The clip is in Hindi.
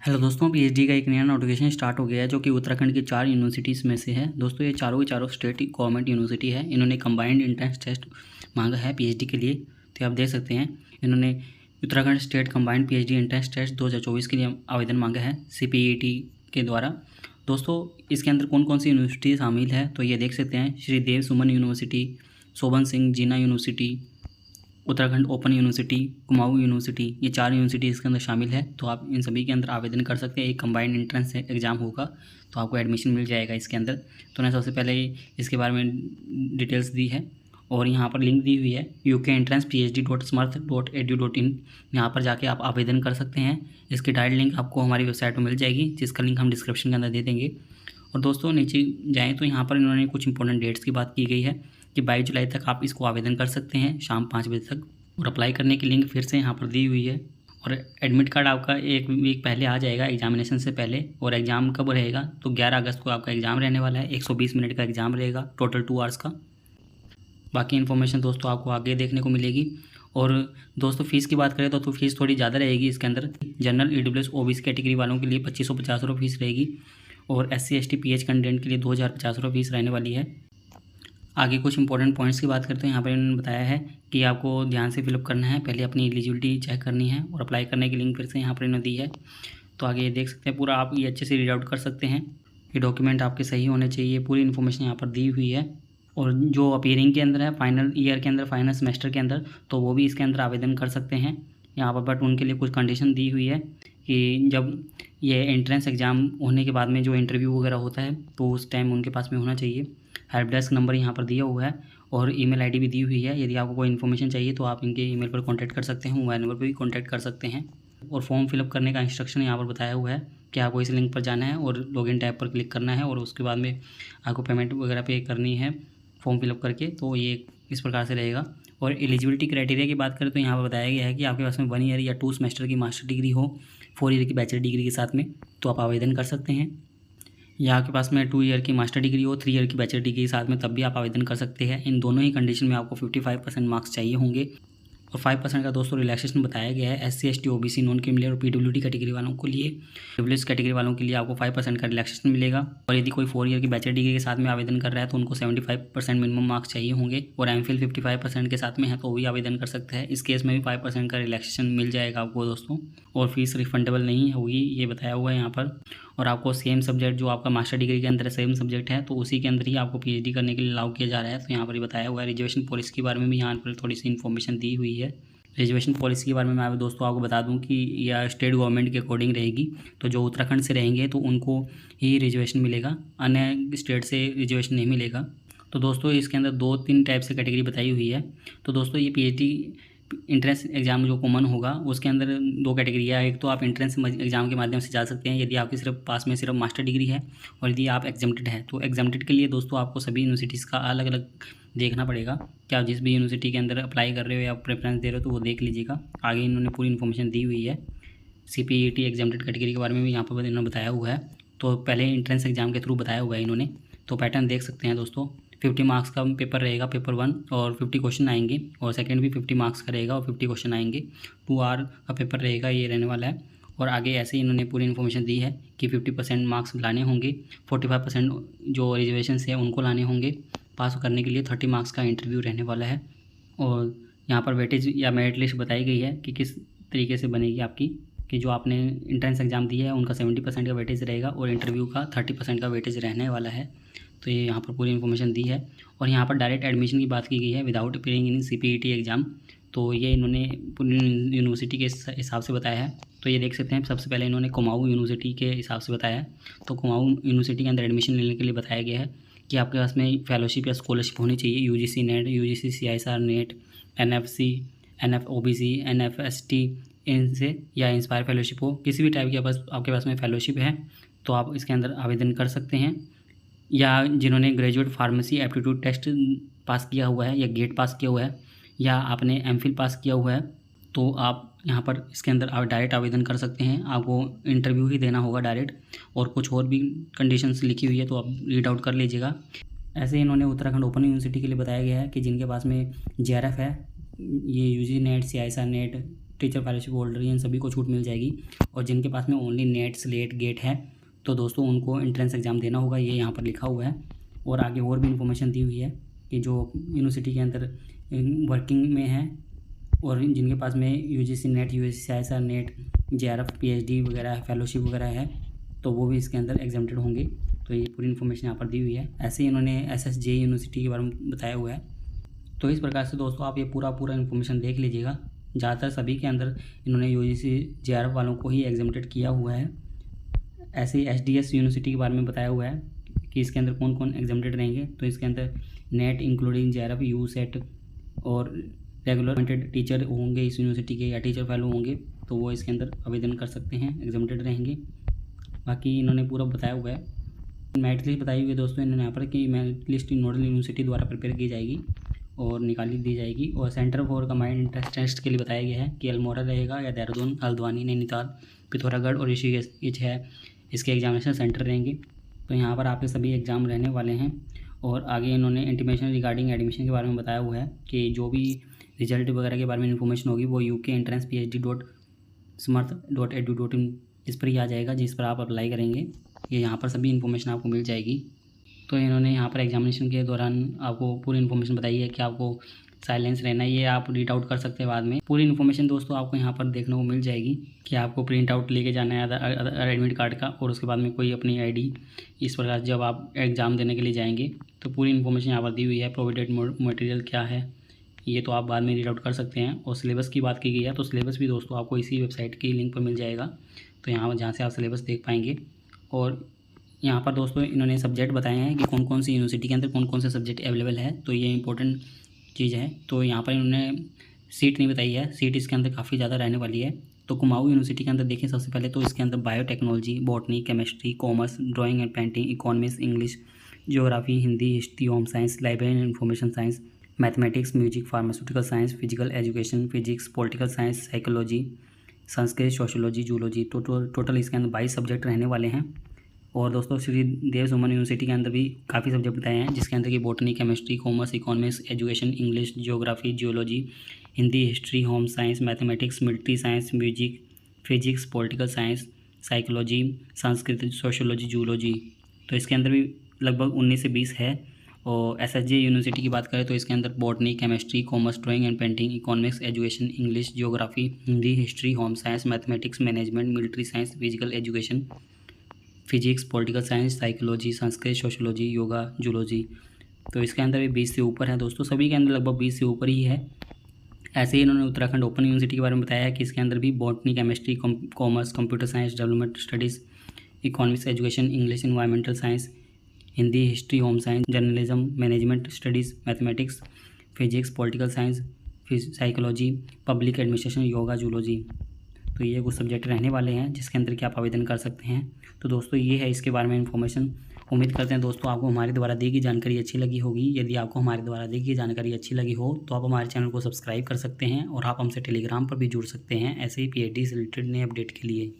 हेलो दोस्तों, पीएचडी का एक नया नोटिफिकेशन स्टार्ट हो गया है जो कि उत्तराखंड की 4 यूनिवर्सिटीज़ में से है। दोस्तों ये चारों की चारों स्टेट गवर्नमेंट यूनिवर्सिटी है। इन्होंने कंबाइंड एंट्रेंस टेस्ट मांगा है पीएचडी के लिए। तो आप देख सकते हैं इन्होंने Uttarakhand state combined PhD entrance test 2024 के लिए आवेदन मांगा है सीपीईटी के द्वारा। दोस्तों इसके अंदर कौन कौन सी यूनिवर्सिटी शामिल है तो ये देख सकते हैं। Shri Dev Suman University, Shobhan Singh Jeena University, Uttarakhand Open University, Kumaon University, ये 4 यूनिवर्सिटी इसके अंदर शामिल है। तो आप इन सभी के अंदर आवेदन कर सकते हैं। एक कंबाइंड एंट्रेंस एग्जाम होगा तो आपको एडमिशन मिल जाएगा इसके अंदर। तो मैंने सबसे पहले इसके बारे में डिटेल्स दी है और यहाँ पर लिंक दी हुई है ukentrance.phd.smart.edu.in। यहाँ पर जाके आप आवेदन कर सकते हैं। इसकी डायरेक्ट लिंक आपको हमारी वेबसाइट पर मिल जाएगी, जिसका लिंक हम डिस्क्रिप्शन के अंदर दे देंगे। और दोस्तों नीचे जाएँ तो यहाँ पर इन्होंने कुछ इंपॉर्टेंट डेट्स की बात की गई है कि 22 जुलाई तक आप इसको आवेदन कर सकते हैं शाम 5 बजे तक। और अप्लाई करने की लिंक फिर से यहाँ पर दी हुई है। और एडमिट कार्ड आपका 1 वीक पहले आ जाएगा एग्जामिनेशन से पहले। और एग्ज़ाम कब रहेगा तो 11 अगस्त को आपका एग्ज़ाम रहने वाला है। 120 मिनट का एग्ज़ाम रहेगा, टोटल 2 आवर्स का। बाकी इन्फॉर्मेशन दोस्तों आपको आगे देखने को मिलेगी। और दोस्तों फ़ीस की बात करें तो फ़ीस थोड़ी ज़्यादा रहेगी इसके अंदर। जनरल ईडब्ल्यूएस ओबीसी कैटेगरी वालों के लिए 2550 रुपये फ़ीस रहेगी और SC ST PH कैंडिडेट के लिए 2050 रुपये फ़ीस रहने वाली है। आगे कुछ इंपॉर्टेंट पॉइंट्स की बात करते हैं। यहाँ पर इन्होंने बताया है कि आपको ध्यान से फिलअप करना है, पहले अपनी एलिजिबिलिटी चेक करनी है और अप्लाई करने की लिंक फिर से यहाँ पर इन्होंने दी है। तो आगे ये देख सकते हैं, पूरा आप ये अच्छे से रीड आउट कर सकते हैं। ये डॉक्यूमेंट आपके सही होने चाहिए, पूरी इन्फॉर्मेशन यहाँ पर दी हुई है। और जो अपीयरिंग के अंदर है फाइनल ईयर के अंदर, फाइनल सेमेस्टर के अंदर, तो वो भी इसके अंदर आवेदन कर सकते हैं यहाँ पर। बट उनके लिए कुछ कंडीशन दी हुई है कि जब ये एंट्रेंस एग्ज़ाम होने के बाद में जो इंटरव्यू वगैरह होता है तो उस टाइम उनके पास में होना चाहिए। हेल्प डेस्क नंबर यहाँ पर दिया हुआ है और ईमेल आईडी भी दी हुई है। यदि आपको कोई इन्फॉर्मेशन चाहिए तो आप इनके ईमेल पर कांटेक्ट कर सकते हैं, मोबाइल नंबर पर भी कांटेक्ट कर सकते हैं। और फॉर्म फिलअप करने का इंस्ट्रक्शन यहाँ पर बताया हुआ है कि आपको इस लिंक पर जाना है और लॉगिन टैब पर क्लिक करना है और उसके बाद में आपको पेमेंट वगैरह पे करनी है फॉर्म फिलअप करके। तो ये इस प्रकार से रहेगा। और एलिजिबिलिटी क्राइटेरिया की बात करें तो यहाँ पर बताया गया है कि आपके पास में 1 ईयर या 2 सेमेस्टर की मास्टर डिग्री हो, 4 ईयर की बैचलर डिग्री के साथ में, तो आप आवेदन कर सकते हैं। या आपके पास में 2 ईयर की मास्टर डिग्री हो, 3 ईयर की बैचलर डिग्री के साथ में, तब भी आप आवेदन कर सकते हैं। इन दोनों ही कंडीशन में आपको 55% मार्क्स चाहिए होंगे। और 5% का दोस्तों रिलैक्सेशन बताया गया है SC ST OBC non criminal और PWD कैटेगरी वालों के लिए। प्रिविलेज कैटेगरी वालों के लिए आपको 5% का रिलैक्सेशन मिलेगा। और यदि कोई 4 ईयर की बैचलर डिग्री के साथ में आवेदन कर रहा है तो उनको 75% मिनिमम मार्क्स चाहिए होंगे। और MPhil 55% के साथ में है तो भी आवेदन कर सकते हैं। इस केस में भी 5% का रिलैक्सेशन मिल जाएगा आपको दोस्तों। और फीस रिफंडेबल नहीं होगी, ये बताया हुआ है यहाँ पर। और आपको सेम सब्जेक्ट जो आपका मास्टर डिग्री के अंदर सेम सब्जेक्ट है तो उसी के अंदर ही आपको PhD करने के लिए अलाउ किया जा रहा है। तो यहाँ पर ही बताया हुआ है। रिजर्वेशन पॉलिसी के बारे में भी यहाँ पर थोड़ी सी इन्फॉर्मेशन दी हुई है। रिजर्वेशन पॉलिसी के बारे में मैं दोस्तों आपको बता दूं कि यह स्टेट गवर्नमेंट के अकॉर्डिंग रहेगी। तो जो उत्तराखंड से रहेंगे तो उनको ही रिजर्वेशन मिलेगा, अन्य स्टेट से रिजर्वेशन नहीं मिलेगा। तो दोस्तों इसके अंदर 2-3 टाइप से कैटेगरी बताई हुई है। तो दोस्तों ये PhD इंट्रेंस एग्ज़ाम जो कॉमन होगा उसके अंदर 2 कैटेगरी है। एक तो आप इंट्रेंस एग्ज़ाम के माध्यम से जा सकते हैं यदि आपकी सिर्फ पास में सिर्फ मास्टर डिग्री है। और यदि आप एग्जाम्प्टेड है तो एग्जाम्प्टेड के लिए दोस्तों आपको सभी यूनिवर्सिटीज़ का अलग अलग देखना पड़ेगा कि आप जिस भी यूनिवर्सिटी के अंदर अप्लाई कर रहे हो या प्रेफरेंस दे रहे हो तो वो देख लीजिएगा। आगे इन्होंने पूरी इन्फॉर्मेशन दी हुई है। CPET एग्जाम्प्टेड कैटेगरी के बारे में भी यहाँ पर इन्होंने बताया हुआ है। तो पहले इंट्रेंस एग्ज़ाम के थ्रू बताया हुआ है इन्होंने। तो पैटर्न देख सकते हैं दोस्तों। 50 मार्क्स का पेपर रहेगा, पेपर 1, और 50 क्वेश्चन आएंगे। और सेकंड भी 50 मार्क्स का रहेगा और 50 क्वेश्चन आएंगे। 2 आवर का पेपर रहेगा, ये रहने वाला है। और आगे ऐसे ही इन्होंने पूरी इन्फॉर्मेशन दी है कि 50% मार्क्स लाने होंगे, 45% जो रिजर्वेशन है उनको लाने होंगे। पास करने के लिए 30 मार्क्स का इंटरव्यू रहने वाला है। और यहाँ पर वेटेज या मेरिट लिस्ट बताई गई है कि किस तरीके से बनेगी आपकी, कि जो आपने इंट्रेंस एग्ज़ाम दिया है उनका 70% का वेटेज रहेगा और इंटरव्यू का 30% का वेटेज रहने वाला है। तो ये यहाँ पर पूरी इन्फॉर्मेशन दी है। और यहाँ पर डायरेक्ट एडमिशन की बात की गई है विदाउट अपीयरिंग इन CPET एग्ज़ाम। तो ये इन्होंने पूरी यूनिवर्सिटी के हिसाब से बताया है। तो ये देख सकते हैं, सबसे पहले इन्होंने कुमाऊं यूनिवर्सिटी के हिसाब से बताया है। तो कुमाऊं यूनिवर्सिटी के अंदर एडमिशन लेने के लिए बताया गया है कि आपके पास में फेलोशिप या स्कॉलरशिप होनी चाहिए। UGC net, UGC CISR net, NFC, NF OBC, NFST इनसे, या इंस्पायर फेलोशिप हो, किसी भी टाइप की आपके पास में फेलोशिप है तो आप इसके अंदर आवेदन कर सकते हैं। या जिन्होंने graduate pharmacy aptitude test pass किया हुआ है या गेट पास किया हुआ है या आपने MPhil पास किया हुआ है तो आप यहाँ पर इसके अंदर आप डायरेक्ट आवेदन कर सकते हैं। आपको इंटरव्यू ही देना होगा डायरेक्ट। और कुछ और भी कंडीशंस लिखी हुई है तो आप रीड आउट कर लीजिएगा। ऐसे ही इन्होंने उत्तराखंड ओपन यूनिवर्सिटी के लिए बताया गया है कि जिनके पास में JRF है, ये UG net, CISR net, teacher fellowship holder in सभी को छूट मिल जाएगी। और जिनके पास में ओनली नेट स्लेट गेट है तो दोस्तों उनको एंट्रेंस एग्ज़ाम देना होगा, ये यहाँ पर लिखा हुआ है। और आगे और भी इन्फॉर्मेशन दी हुई है कि जो यूनिवर्सिटी के अंदर वर्किंग में है और जिनके पास में UGC net, UGC ISR net, JRF PhD वगैरह फेलोशिप वगैरह है तो वो भी इसके अंदर एग्जाम्प्टेड होंगे। तो ये पूरी इन्फॉर्मेशन यहाँ पर दी हुई है। ऐसे ही इन्होंने SSJ यूनिवर्सिटी के बारे में बताया हुआ है। तो इस प्रकार से दोस्तों आप ये पूरा इन्फॉर्मेशन देख लीजिएगा। ज़्यादातर सभी के अंदर इन्होंने यूजीसी JRF वालों को ही एग्जाम्प्टेड किया हुआ है। ऐसे ही SDS यूनिवर्सिटी के बारे में बताया हुआ है कि इसके अंदर कौन कौन एग्जाम्प्टेड रहेंगे। तो इसके अंदर नेट इंक्लूडिंग JRF, USET और रेगुलर अपॉइंटेड टीचर होंगे इस यूनिवर्सिटी के या टीचर फेलो होंगे तो वो इसके अंदर आवेदन कर सकते हैं, एग्जाम्प्टेड रहेंगे। बाकी इन्होंने पूरा बताया हुआ है। मेरिट लिस्ट बताई हुई है दोस्तों इन्होंने यहाँ पर कि मेरिट लिस्ट नोडल यूनिवर्सिटी द्वारा प्रिपेयर की जाएगी और निकाली दी जाएगी। और centre for combined entrance test के लिए बताया गया है कि अल्मोड़ा रहेगा या देहरादून, हल्द्वानी, नैनीताल, पिथौरागढ़ और ऋषिकेश है इसके एग्जामिनेशन सेंटर रहेंगे। तो यहाँ पर आपके सभी एग्ज़ाम रहने वाले हैं। और आगे इन्होंने इंटीमेशन रिगार्डिंग एडमिशन के बारे में बताया हुआ है कि जो भी रिजल्ट वगैरह के बारे में इन्फॉर्मेशन होगी वो UK-entrance-phd.smart.edu.in इस पर ही आ जाएगा, जिस पर आप अप्लाई करेंगे। ये यहाँ पर सभी इन्फॉर्मेशन आपको मिल जाएगी। तो इन्होंने यहाँ पर एग्जामिनेशन के दौरान आपको पूरी इन्फॉर्मेशन बताई है कि आपको साइलेंस रहना है, ये आप रीड आउट कर सकते हैं बाद में। पूरी इन्फॉर्मेशन दोस्तों आपको यहाँ पर देखने को मिल जाएगी कि आपको प्रिंट आउट लेके जाना है एडमिट कार्ड का और उसके बाद में कोई अपनी ID। इस प्रकार जब आप एग्ज़ाम देने के लिए जाएंगे तो पूरी इन्फॉर्मेशन यहाँ पर दी हुई है। प्रोवाइडेड मटेरियल क्या है ये तो आप बाद में रीड आउट कर सकते हैं। और सिलेबस की बात की गई है तो सिलेबस भी दोस्तों आपको इसी वेबसाइट की लिंक पर मिल जाएगा, तो जहाँ से आप सिलेबस देख पाएंगे। और यहाँ पर दोस्तों इन्होंने सब्जेक्ट बताए हैं कि कौन कौन सी यूनिवर्सिटी के अंदर कौन कौन से सब्जेक्ट अवेलेबल है, तो ये इंपॉर्टेंट चीज़ है। तो यहाँ पर इन्होंने सीट नहीं बताई है, सीट इसके अंदर काफ़ी ज़्यादा रहने वाली है। तो कुमाऊं यूनिवर्सिटी के अंदर देखें सबसे पहले तो इसके अंदर biotechnology, botany, chemistry, commerce, drawing and painting, economics, English, geography, Hindi, history, home science, library and information science, mathematics, music, pharmaceutical science, physical education, physics, political science, psychology, Sanskrit, sociology, zoology. तो टोटल इसके अंदर 22 सब्जेक्ट रहने वाले हैं। और दोस्तों श्री देव सुमन यूनिवर्सिटी के अंदर भी काफ़ी सब्जेक्ट बताए हैं, जिसके अंदर की botany, chemistry, commerce, economics, education, English, geography, geology, Hindi, history, home science, mathematics, military science, music, physics, political science, psychology, Sanskrit, sociology, zoology. तो इसके अंदर भी लगभग 19 से 20 है। और SSJ यूनिवर्सिटी की बात करें तो इसके अंदर botany, chemistry, commerce, drawing and painting, economics, education, English, geography, Hindi, history, home science, mathematics, management, military science, physical education, physics, political science, psychology, Sanskrit, sociology, yoga, zoology. तो इसके अंदर भी 20 से ऊपर है दोस्तों, सभी के अंदर लगभग 20 से ऊपर ही है। ऐसे ही इन्होंने उत्तराखंड ओपन यूनिवर्सिटी के बारे में बताया है कि इसके अंदर भी botany, chemistry, commerce, computer science, development studies, economics, education, English, environmental science, Hindi, history, home science, journalism, management studies, mathematics, physics, political science, psychology, public administration, yoga, zoology. तो ये कुछ सब्जेक्ट रहने वाले हैं जिसके अंदर कि आप आवेदन कर सकते हैं। तो दोस्तों ये है इसके बारे में इन्फॉर्मेशन। उम्मीद करते हैं दोस्तों आपको हमारे द्वारा दी गई जानकारी अच्छी लगी होगी। यदि आपको हमारे द्वारा दी गई जानकारी अच्छी लगी हो तो आप हमारे चैनल को सब्सक्राइब कर सकते हैं और आप हमसे टेलीग्राम पर भी जुड़ सकते हैं ऐसे ही PhD से रिलेटेड नए अपडेट के लिए।